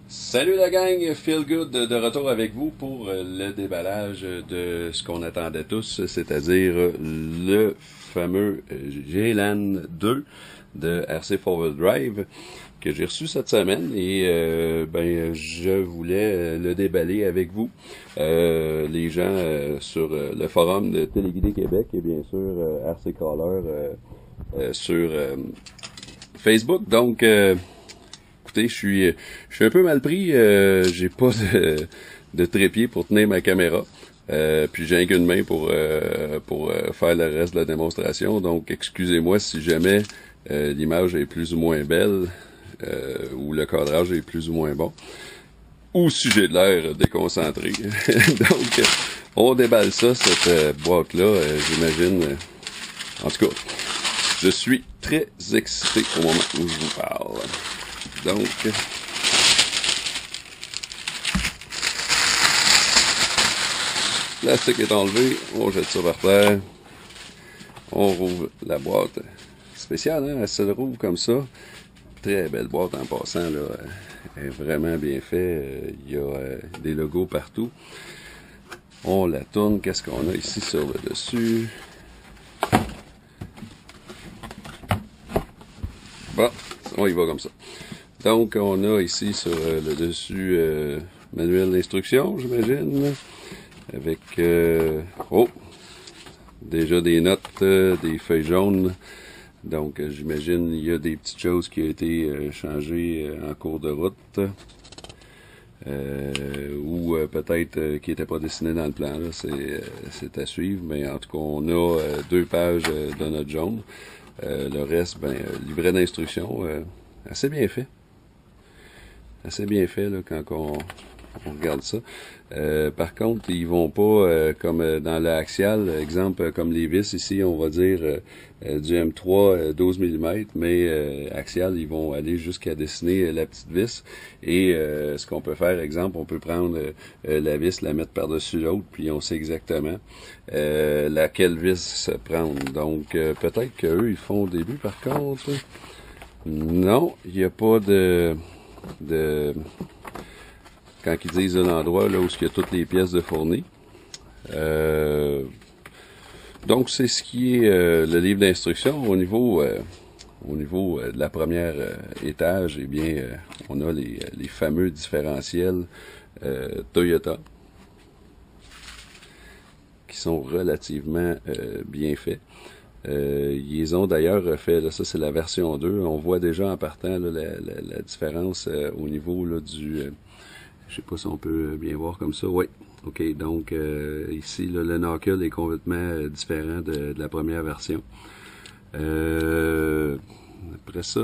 Salut la gang, Feel Good de retour avec vous pour le déballage de ce qu'on attendait tous, c'est-à-dire le fameux GLAN 2 de RC Forward Drive que j'ai reçu cette semaine et je voulais le déballer avec vous, les gens sur le forum de Téléguidé Québec et bien sûr RC Caller sur Facebook. Donc écoutez, je suis un peu mal pris. J'ai pas de trépied pour tenir ma caméra. Puis j'ai qu'une main pour faire le reste de la démonstration. Donc excusez-moi si jamais l'image est plus ou moins belle ou le cadrage est plus ou moins bon. Ou si j'ai de l'air déconcentré. Donc on déballe ça, cette boîte-là, j'imagine. En tout cas, je suis très excité au moment où je vous parle. Donc, le plastique est enlevé, on jette ça par terre, on rouvre la boîte spéciale, hein, elle se rouvre comme ça. Très belle boîte en passant, là, elle est vraiment bien faite, il y a des logos partout. On la tourne, qu'est-ce qu'on a ici sur le dessus? Bon, on y va comme ça. Donc, on a ici sur le dessus manuel d'instruction, j'imagine, avec déjà des notes, des feuilles jaunes. Donc, j'imagine il y a des petites choses qui ont été changées en cours de route ou peut-être qui n'étaient pas dessinées dans le plan. Là, c'est à suivre, mais en tout cas, on a 2 pages de notes jaunes. Le reste, livret d'instruction, assez bien fait. Assez bien fait là, quand on regarde ça. Par contre, ils vont pas comme dans l'axial, exemple comme les vis ici, on va dire du M3 12 mm, mais axial, ils vont aller jusqu'à dessiner la petite vis. Et ce qu'on peut faire, exemple, on peut prendre la vis, la mettre par-dessus l'autre, puis on sait exactement laquelle vis prendre. Donc peut-être qu'eux, ils font au début, par contre. Non, il n'y a pas de quand ils disent l'endroit là où il y a toutes les pièces de fourni. Donc c'est ce qui est le livre d'instruction au niveau de la première étage. Eh bien, on a les fameux différentiels Toyota qui sont relativement bien faits. Ils ont d'ailleurs refait, là, ça c'est la version 2, on voit déjà en partant là, la différence au niveau là, du... je sais pas si on peut bien voir comme ça, oui. OK, donc ici, là, le knuckle est complètement différent de la première version. Après ça,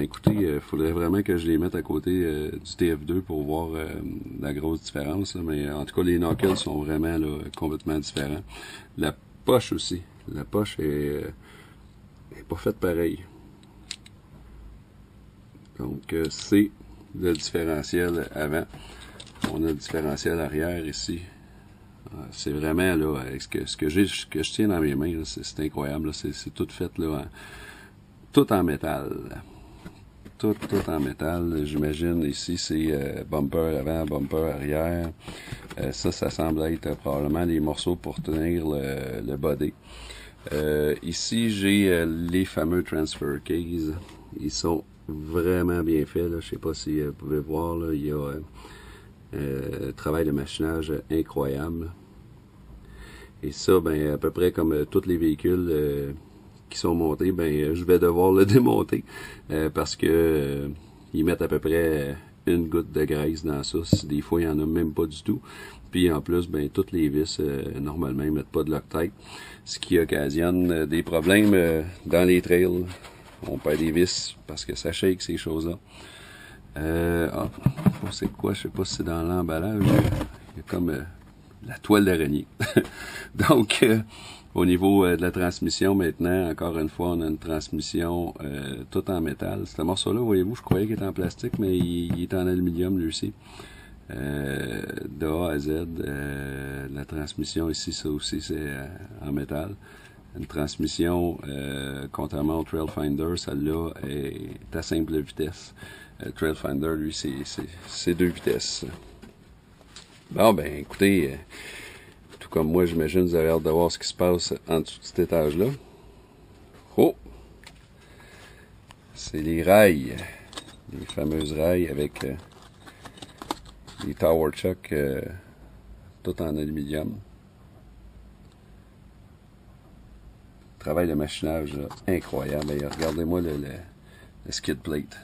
écoutez, il faudrait vraiment que je les mette à côté du TF2 pour voir la grosse différence, là, mais en tout cas, les knuckles sont vraiment là, complètement différents. La poche aussi. La poche est pas faite pareil. Donc, c'est le différentiel avant. On a le différentiel arrière ici. C'est vraiment, là, avec ce que je tiens dans mes mains, c'est incroyable. C'est tout fait, là, tout en métal. Tout en métal. J'imagine, ici, c'est bumper avant, bumper arrière. Ça semble être probablement les morceaux pour tenir le body. Ici, j'ai les fameux transfer keys. Ils sont vraiment bien faits. Là. Je sais pas si vous pouvez voir. Là, il y a travail de machinage incroyable. Et ça, à peu près comme tous les véhicules qui sont montés, je vais devoir le démonter parce que ils mettent à peu près une goutte de graisse dans ça. Des fois, il n'y en a même pas du tout. Puis en plus, toutes les vis, normalement, ils mettent pas de Loctite, ce qui occasionne des problèmes dans les trails. On perd des vis parce que ça shake ces choses-là. C'est quoi? Je sais pas si c'est dans l'emballage. Il y a comme la toile d'araignée. Donc, au niveau de la transmission, maintenant, encore une fois, on a une transmission tout en métal. Ce morceau-là, voyez-vous, je croyais qu'il était en plastique, mais il est en aluminium, lui aussi. De A à Z. La transmission ici, ça aussi, c'est en métal. Une transmission, contrairement au Trailfinder, celle-là est à simple vitesse. Trailfinder, lui, c'est 2 vitesses. Bon, ben, écoutez, tout comme moi, j'imagine, vous avez hâte de voir ce qui se passe en dessous de cet étage-là. Oh! C'est les rails. Les fameuses rails avec les Tower Chuck tout en aluminium. Travail de machinage là, incroyable. D'ailleurs, regardez-moi le skid plate.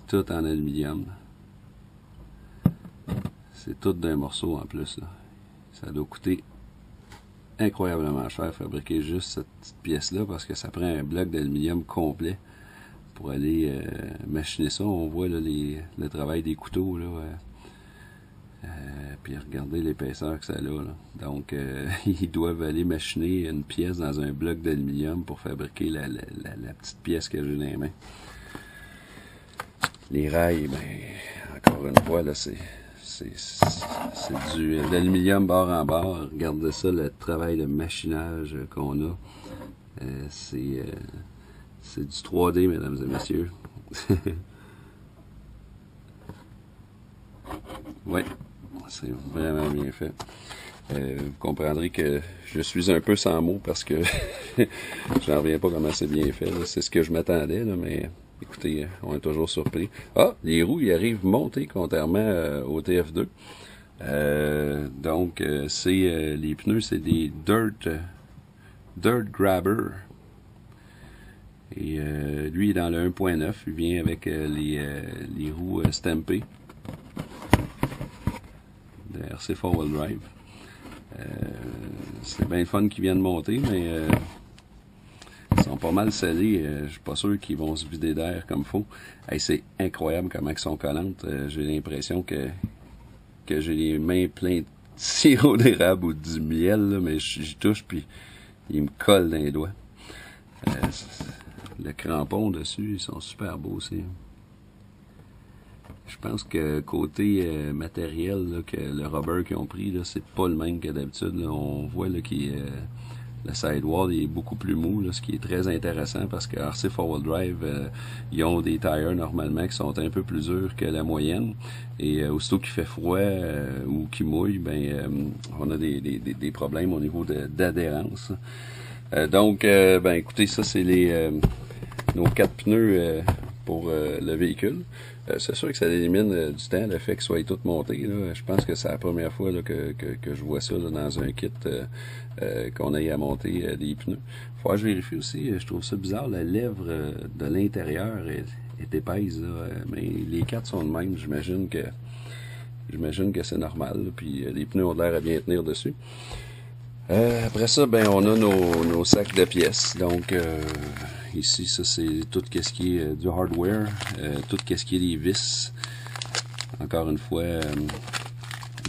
Tout en aluminium. C'est tout d'un morceau en plus. Là. Ça doit coûter incroyablement cher fabriquer juste cette petite pièce-là parce que ça prend un bloc d'aluminium complet pour aller machiner ça. On voit là, le travail des couteaux. Là, puis regardez l'épaisseur que ça a. Là. Donc, ils doivent aller machiner une pièce dans un bloc d'aluminium pour fabriquer la petite pièce que j'ai dans les mains. Les rails, ben, encore une fois, là, c'est du l'aluminium bord en bord. Regardez ça, le travail de machinage qu'on a. C'est du 3D, mesdames et messieurs. Oui, c'est vraiment bien fait. Vous comprendrez que je suis un peu sans mots parce que j'en reviens pas comment c'est bien fait. C'est ce que je m'attendais, là, mais écoutez, on est toujours surpris. Ah, les roues, ils arrivent montées contrairement au TF2. Donc, les pneus, c'est des Dirt Grabber. Et lui, il est dans le 1.9. Il vient avec les roues stampées de RC 4-wheel drive. C'est bien le fun qu'ils viennent monter, mais ils sont pas mal scellés. Je suis pas sûr qu'ils vont se vider d'air comme faut. Hey, c'est incroyable comment ils sont collantes. J'ai l'impression que j'ai les mains pleines de sirop d'érable ou du miel, là, mais j'y touche puis ils me collent dans les doigts. Le crampon dessus, ils sont super beaux aussi. Je pense que côté matériel, là, que le rubber qu'ils ont pris, là, c'est pas le même que d'habitude. On voit là, le sidewall est beaucoup plus mou, là, ce qui est très intéressant parce que RC 4-wheel drive, ils ont des tires normalement qui sont un peu plus durs que la moyenne. Et aussitôt qu'il fait froid ou qu'il mouille, ben on a des problèmes au niveau d'adhérence. Donc, ben écoutez, ça c'est nos 4 pneus pour le véhicule. C'est sûr que ça élimine du temps, le fait qu'ils soient tous montés. Là. Je pense que c'est la première fois là, que je vois ça là, dans un kit qu'on ait à monter des pneus. Faut que je vérifie aussi, je trouve ça bizarre, la lèvre de l'intérieur est épaisse, là, mais les 4 sont de même, j'imagine que c'est normal, là, puis les pneus ont l'air à bien tenir dessus. Après ça, ben on a nos sacs de pièces. Donc ici, ça c'est tout ce qui est du hardware, tout ce qui est des vis. Encore une fois,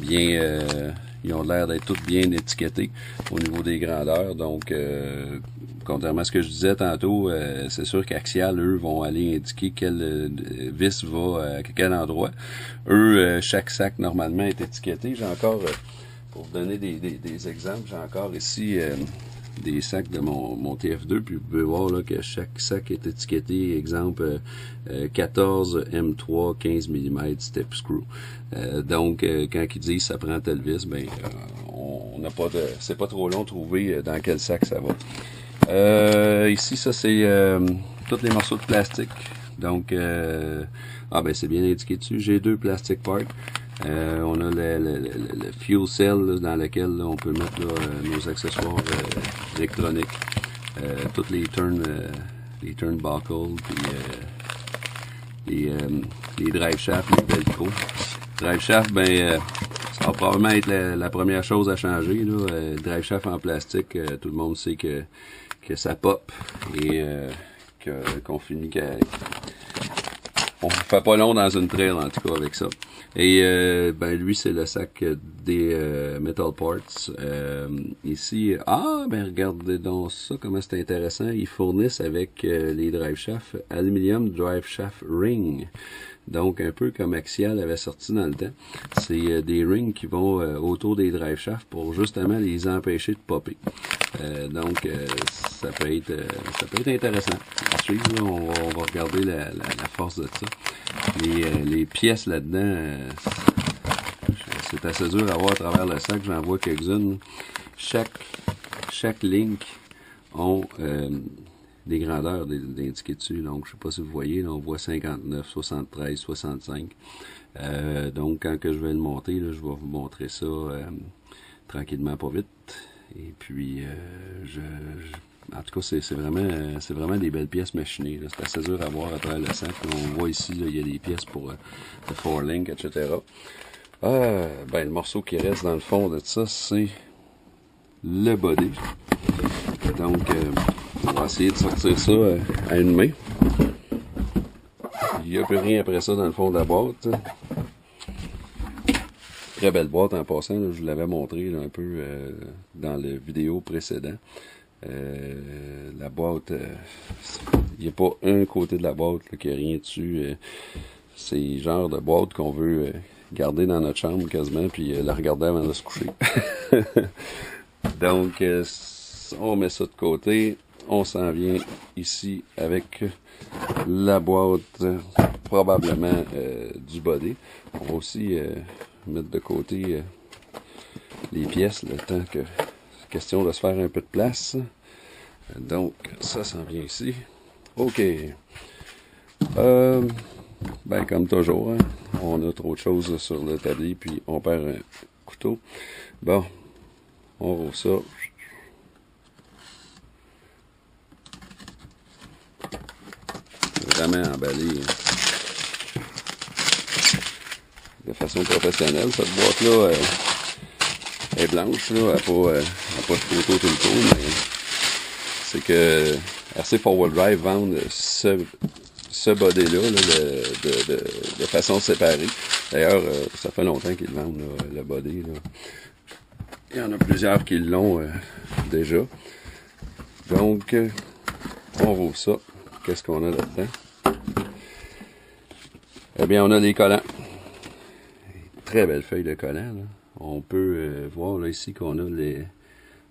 ils ont l'air d'être tous bien étiquetés au niveau des grandeurs. Donc, contrairement à ce que je disais tantôt, c'est sûr qu'Axial, eux, vont aller indiquer quel vis va à quel endroit. Eux, chaque sac normalement est étiqueté. J'ai encore pour vous donner des exemples, j'ai encore ici des sacs de mon TF2, puis vous pouvez voir là, que chaque sac est étiqueté, exemple 14 M3 15 mm step screw. Donc quand ils disent ça prend tel vis, ben on n'a pas de, c'est pas trop long de trouver dans quel sac ça va. Ici ça c'est tous les morceaux de plastique. Donc ben c'est bien indiqué dessus. J'ai 2 plastic parts. On a le fuel cell là, dans lequel là, on peut mettre là, nos accessoires électroniques, toutes les turnbuckles, puis les drive shafts, les velcro. Drive shaft, ben ça va probablement être la première chose à changer. Là. Drive shaft en plastique, tout le monde sait que ça pop et qu'on finit on fait pas long dans une trail en tout cas avec ça. Et ben lui c'est le sac des metal parts. Ici, ben regardez donc ça, comment c'est intéressant. Ils fournissent avec les drive shafts aluminium drive shaft ring. Donc, un peu comme Axial avait sorti dans le temps. C'est des rings qui vont autour des drive shafts pour justement les empêcher de popper. Donc, ça peut être intéressant. À suivre, là, on va regarder la force de ça. Les pièces là-dedans, c'est assez dur à voir à travers le sac. J'en vois quelques-unes. Chaque link ont des grandeurs d'indiquées dessus. Donc, je sais pas si vous voyez, là, on voit 59, 73, 65. Donc, quand que je vais le monter, là, je vais vous montrer ça tranquillement, pas vite. Et puis, en tout cas, c'est vraiment des belles pièces machinées. C'est assez dur à voir à travers le sac. On voit ici, là, il y a des pièces pour le 4-link, etc. Ben, le morceau qui reste dans le fond de ça, c'est le body. Donc, on va essayer de sortir ça à une main. Il n'y a plus rien après ça dans le fond de la boîte. Très belle boîte en passant, là, je vous l'avais montré là, un peu dans le vidéo précédent. La boîte, il n'y a pas un côté de la boîte là, qui a rien dessus. C'est le genre de boîte qu'on veut garder dans notre chambre quasiment, puis la regarder avant de se coucher. Donc, on met ça de côté. On s'en vient ici avec la boîte, probablement du body. On va aussi mettre de côté les pièces, le temps que c'est question de se faire un peu de place. Donc, ça s'en vient ici. OK. Ben, comme toujours, hein, on a trop de choses là, sur le tablier, puis on perd un couteau. Bon, on roule ça. Vraiment emballé de façon professionnelle. Cette boîte-là est blanche, là, elle n'a pas de photo tout le tour, mais c'est que RC 4Wheel Drive vendent ce body-là là, de façon séparée. D'ailleurs, ça fait longtemps qu'ils vendent là, le body. Là. Il y en a plusieurs qui l'ont déjà. Donc, on rouvre ça. Qu'est-ce qu'on a là-dedans? Eh bien, on a des collants. Très belle feuille de collants. Là. On peut voir là, ici qu'on a les...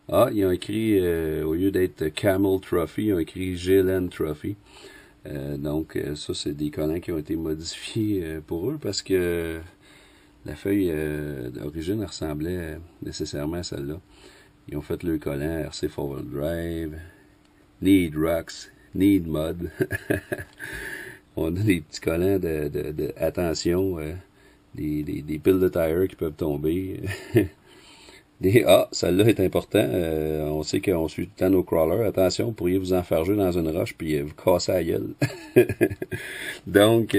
Ah, ils ont écrit, au lieu d'être Camel Trophy, ils ont écrit Gillen Trophy. Donc, ça, c'est des collants qui ont été modifiés pour eux parce que la feuille d'origine ressemblait nécessairement à celle-là. Ils ont fait le collant RC 4Wheel Drive, Need Rocks, Need Mud. On a des petits collants de attention, des piles de tire qui peuvent tomber. Celle-là est important. On sait qu'on suit tout le temps nos crawlers. Attention, vous pourriez vous enfarger dans une roche puis vous casser la gueule. Donc,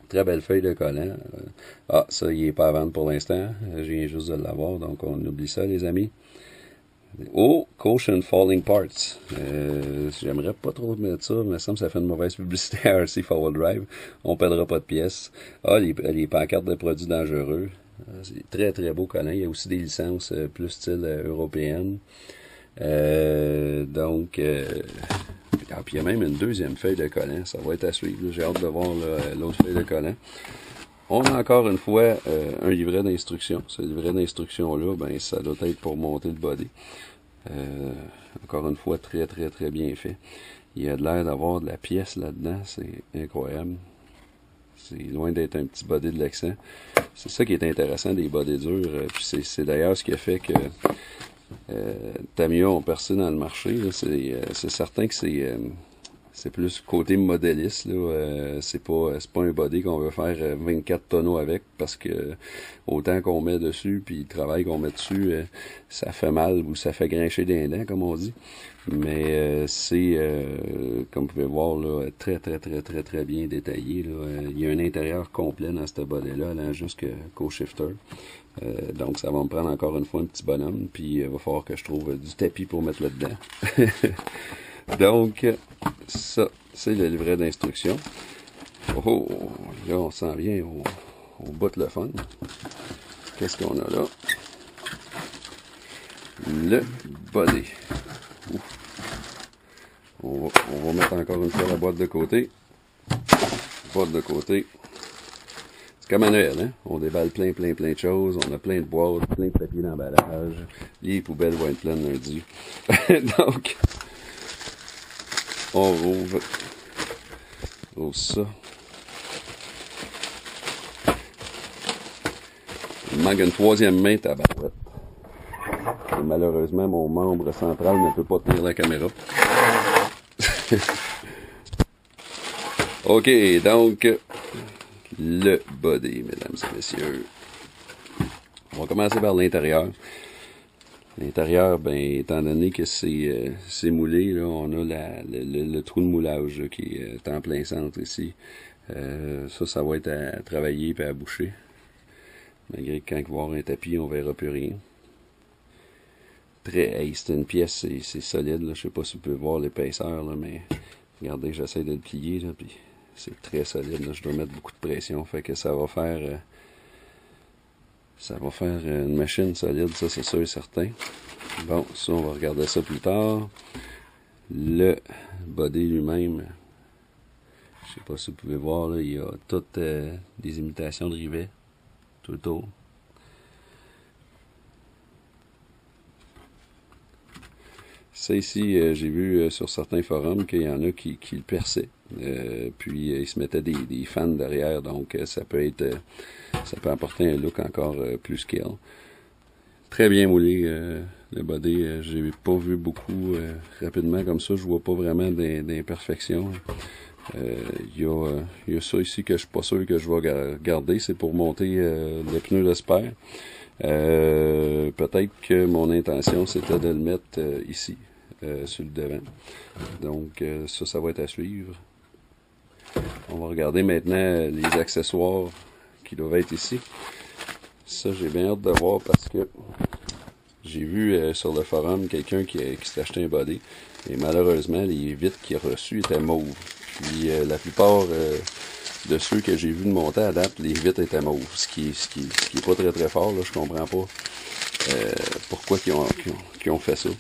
très belle feuille de collant. Ça, il est pas à vendre pour l'instant. Je viens juste de l'avoir, donc on oublie ça, les amis. Oh, Caution Falling Parts. J'aimerais pas trop mettre ça, mais il me semble que ça fait une mauvaise publicité à RC 4Wheel Drive. On perdra pas de pièces. Les pancartes de produits dangereux. C'est très très beau collant. Il y a aussi des licences plus style européenne. Donc, puis il y a même une deuxième feuille de collant. Ça va être à suivre. J'ai hâte de voir l'autre feuille de collant. On a encore une fois un livret d'instructions. Ce livret d'instructions-là, ben, ça doit être pour monter le body. Encore une fois, très très très bien fait. Il y a de l'air d'avoir de la pièce là-dedans. C'est incroyable. C'est loin d'être un petit body de Lexan. C'est ça qui est intéressant des body durs. Puis c'est d'ailleurs ce qui a fait que Tamiya ont percé dans le marché. C'est certain que c'est plus côté modéliste. C'est pas un body qu'on veut faire 24 tonneaux avec parce que autant qu'on met dessus puis le travail qu'on met dessus, ça fait mal ou ça fait grincher des dents, comme on dit. Mais c'est, comme vous pouvez voir, là, très, très, très, très, très bien détaillé. Là. Il y a un intérieur complet dans ce body-là, allant jusqu'au shifter. Donc, ça va me prendre encore une fois un petit bonhomme, puis il va falloir que je trouve du tapis pour mettre là-dedans. Donc, ça, c'est le livret d'instructions. Oh, là, on s'en vient au bout de le fun. Qu'est-ce qu'on a là? Le body. Ouf. On va mettre encore une fois la boîte de côté. porte de côté. C'est comme à Noël, hein? On déballe plein de choses. On a plein de boîtes, plein de papier d'emballage. Les poubelles vont être pleines lundi. Donc, on rouvre ça. Il manque une troisième main, tabarouette. Et malheureusement, mon membre central ne peut pas tenir la caméra. OK, donc, le body, mesdames et messieurs. On va commencer par l'intérieur. L'intérieur, ben, étant donné que c'est moulé, là, on a le trou de moulage là, qui est en plein centre ici. Ça va être à travailler et à boucher. Malgré que quand il va y avoir un tapis, on verra plus rien. Hey, c'est une pièce, c'est solide, là. Je sais pas si vous pouvez voir l'épaisseur, là, mais regardez, j'essaie de le plier, là, puis c'est très solide, là. Je dois mettre beaucoup de pression, fait que ça va faire une machine solide, ça c'est sûr et certain. Bon, ça on va regarder ça plus tard. Le body lui-même, je sais pas si vous pouvez voir, là, il y a toutes des imitations de rivets tout autour. Ça ici, j'ai vu sur certains forums qu'il y en a qui le perçaient. Puis ils se mettaient des fans derrière, donc ça peut apporter un look encore plus scale. Très bien moulé le body, j'ai pas vu beaucoup rapidement comme ça, je vois pas vraiment d'imperfections. Il y a ça ici que je suis pas sûr que je vais garder, c'est pour monter le pneu de spare. Peut-être que mon intention c'était de le mettre ici, sur le devant. Donc ça va être à suivre. On va regarder maintenant les accessoires qui doivent être ici. Ça, j'ai bien hâte de voir parce que j'ai vu sur le forum quelqu'un qui s'est acheté un body. Et malheureusement, les vitres qu'il a reçues étaient mauves. Puis la plupart de ceux que j'ai vu de monter à date, les vitres étaient mauves. Ce qui est pas très fort, là, je comprends pas pourquoi ils ont fait ça.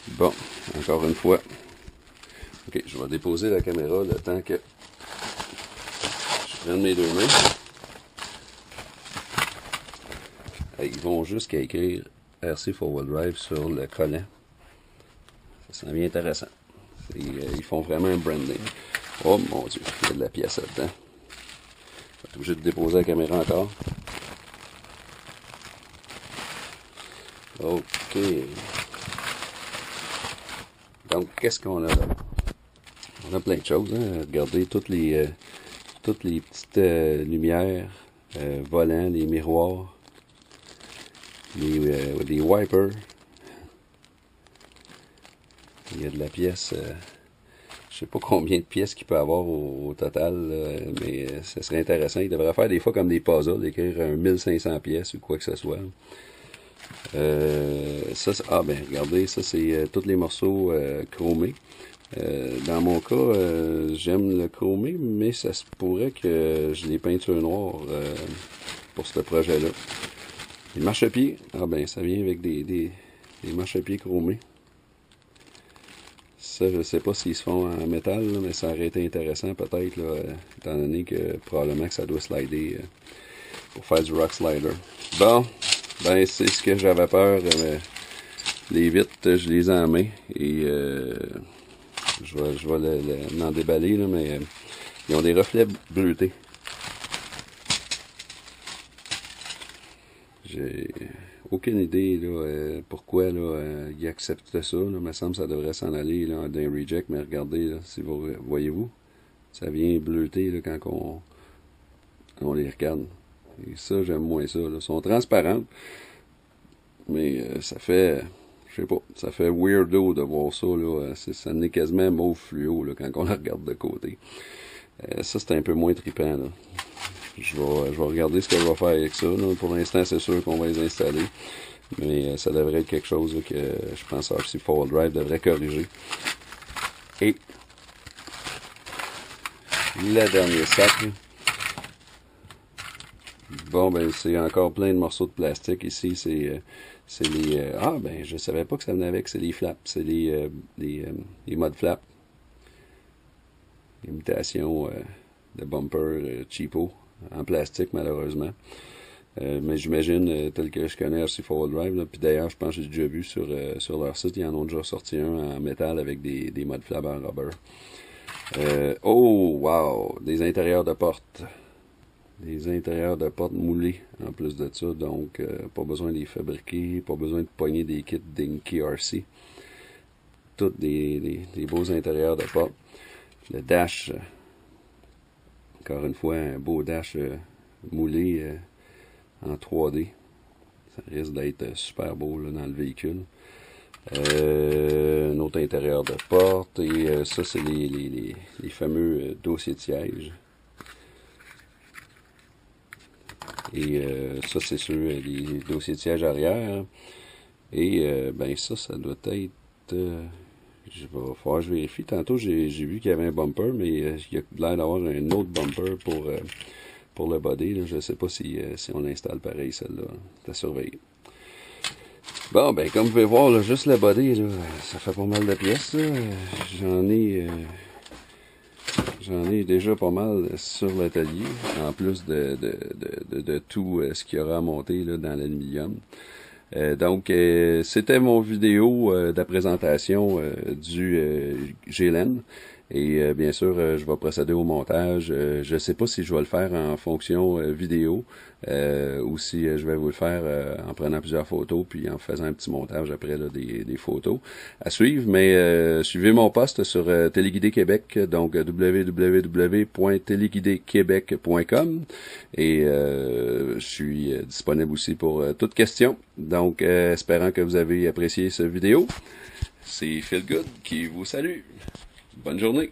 Bon, encore une fois. Ok, je vais déposer la caméra le temps que je prenne mes deux mains. Ils vont jusqu'à écrire RC 4-Wheel Drive sur le collant. Ça sent bien intéressant. Ils font vraiment un branding. Oh mon Dieu, il y a de la pièce là-dedans. Je vais être obligé de déposer la caméra encore. OK. Donc, qu'est-ce qu'on a là? On a plein de choses. Hein? Regardez toutes les petites lumières, volants, les miroirs, les wipers. Il y a de la pièce. Je sais pas combien de pièces qu'il peut avoir au total, mais ça serait intéressant. Il devrait faire des fois comme des puzzles, écrire 1500 pièces ou quoi que ce soit. Ben regardez, ça c'est tous les morceaux chromés. Dans mon cas, j'aime le chromé, mais ça se pourrait que j'ai les peintures noires pour ce projet-là. Les marchepieds, ça vient avec des marchepieds chromés. Ça, je sais pas s'ils se font en métal, là, mais ça aurait été intéressant peut-être, étant donné que probablement que ça doit slider pour faire du rock slider. Bon, ben c'est ce que j'avais peur. Les vitres, je les ai en main et je vais m'en déballer, là, mais ils ont des reflets bleutés. J'ai aucune idée là, pourquoi là, ils acceptent ça. Là. Il me semble que ça devrait s'en aller là, d'un reject, mais regardez, là, si vous voyez-vous, ça vient bleuter là, quand on les regarde. Et ça, j'aime moins ça. Là. Ils sont transparents, mais ça fait, je sais pas, ça fait weirdo de voir ça. Là. Ça n'est quasiment mauve fluo là, quand on la regarde de côté. Ça, c'est un peu moins trippant. Là. Je vais regarder ce que je vais faire avec ça. Là. Pour l'instant, c'est sûr qu'on va les installer. Mais ça devrait être quelque chose là, que je pense RC 4-Wheel Drive devrait corriger. Et le dernier sac. Là. Bon, ben c'est encore plein de morceaux de plastique ici. C'est les... je savais pas que ça venait avec. C'est les flaps. C'est les mode flaps. imitation de bumper cheapo, en plastique malheureusement. Mais j'imagine, tel que je connais RC Four-Wheel Drive, là, puis d'ailleurs, je pense que j'ai déjà vu sur leur site, ils en ont déjà sorti un en métal avec des modes flab en rubber. Oh, wow! Des intérieurs de porte. Des intérieurs de porte moulés, en plus de ça, donc pas besoin de les fabriquer, pas besoin de pogner des kits Dinky RC. Tous des beaux intérieurs de porte. Le dash, encore une fois, un beau dash moulé en 3D. Ça risque d'être super beau là, dans le véhicule. Un autre intérieur de porte. Et ça, c'est les fameux dossiers de siège. Et ça, c'est sur les dossiers de siège arrière. Et ben ça doit être... je vais falloir que je vérifie. Tantôt, j'ai vu qu'il y avait un bumper, mais il y a l'air d'avoir un autre bumper pour le body. Là. Je ne sais pas si on l'installe pareil, celle-là. C'est à surveiller. Bon, ben comme vous pouvez voir, là, juste le body, là, ça fait pas mal de pièces. J'en ai déjà pas mal sur l'atelier, en plus de tout ce qu'il y aura à monter là, dans l'aluminium. Donc, c'était mon vidéo de la présentation du GLN. Et bien sûr, je vais procéder au montage. Je ne sais pas si je vais le faire en fonction vidéo ou si je vais vous le faire en prenant plusieurs photos puis en faisant un petit montage après là, des photos à suivre. Mais suivez mon post sur Téléguidé Québec, donc www.téléguidéquebec.com et je suis disponible aussi pour toute question. Donc, espérant que vous avez apprécié cette vidéo, c'est Phil Good qui vous salue. Bonne journée.